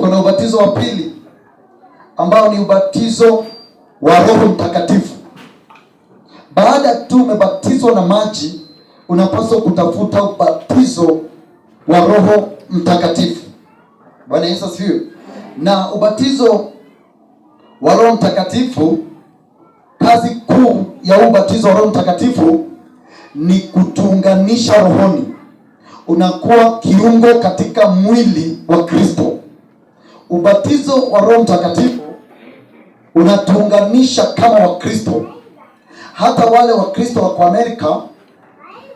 Tuko na ubatizo wa pili ambao ni ubatizo wa Roho Mtakatifu. Baada tu umebatizwa na maji, unapaswa kutafuta ubatizo wa Roho Mtakatifu. Bwana Yesu asifiwe. Na ubatizo wa Roho Mtakatifu, kazi kuu ya ubatizo wa Roho Mtakatifu ni kutuunganisha rohoni. Unakuwa kiungo katika mwili wa Kristo. Ubatizo wa Roho Mtakatifu unatuunganisha kama Wakristo. Hata wale Wakristo wako Amerika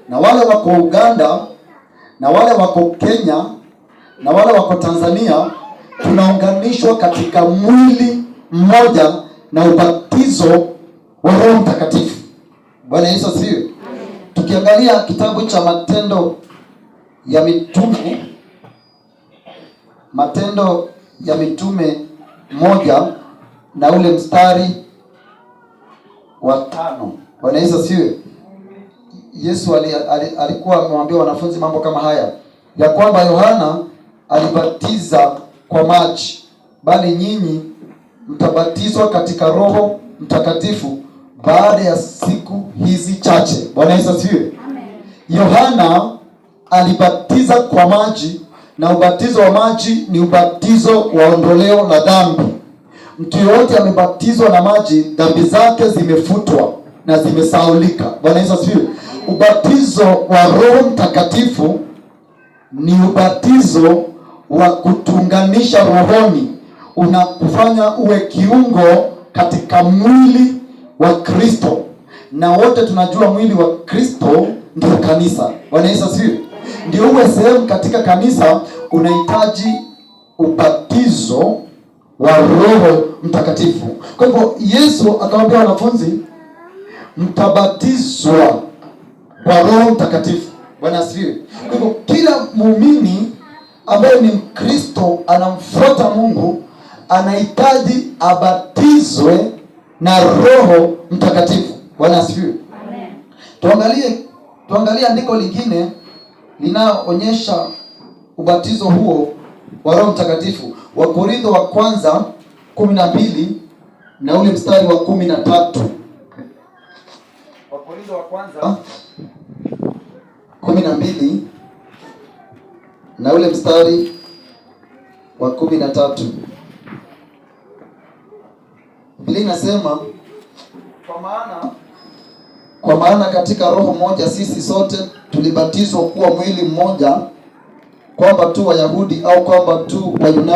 na wale wako Uganda na wale wako Kenya na wale wako Tanzania, tunaunganishwa katika mwili mmoja na ubatizo wa Roho Mtakatifu. Bwana Yesu asifiwe. Tukiangalia kitabu cha Matendo ya Mitume, Matendo ya Mitume 1 na ule mstari wa 5. Bwana Yesu asifiwe. Yesu alikuwa amemwambia wanafunzi mambo kama haya, ya kwamba Yohana alibatiza kwa maji, bali nyinyi mtabatizwa katika Roho Mtakatifu baada ya siku hizi chache. Bwana Yesu asifiwe. Yohana alibatiza kwa maji, na ubatizo wa maji ni ubatizo wa ondoleo la dhambi. Mtu yote amebatizwa na maji, dhambi zake zimefutwa na zimesahaulika. Bwana Yesu asifiwe. Ubatizo wa Roho Mtakatifu ni ubatizo wa kutunganisha rohoni, unakufanya uwe kiungo katika mwili wa Kristo. Na wote tunajua mwili wa Kristo ndio kanisa. Bwana Yesu asifiwe. Ndio uwe sehemu katika kanisa, unahitaji ubatizo wa Roho Mtakatifu. Kwa hivyo Yesu akawaambia wanafunzi, mtabatizwa kwa Roho Mtakatifu. Bwana asifiwe. Kwa hivyo kila muumini ambaye ni Mkristo anamfuata Mungu anahitaji abatizwe na Roho Mtakatifu. Bwana asifiwe. Amen. Tuangalie andiko lingine linaonyesha ubatizo huo wa Roho Mtakatifu. Wakorintho wa kwanza 12 na ule mstari wa 13. Wakorintho wa kwanza 12 na ule mstari wa 13. Biblia inasema, kwa maana katika roho moja sisi sote tulibatizwa kuwa mwili mmoja, kwamba tu Wayahudi au kwamba tu Wayunani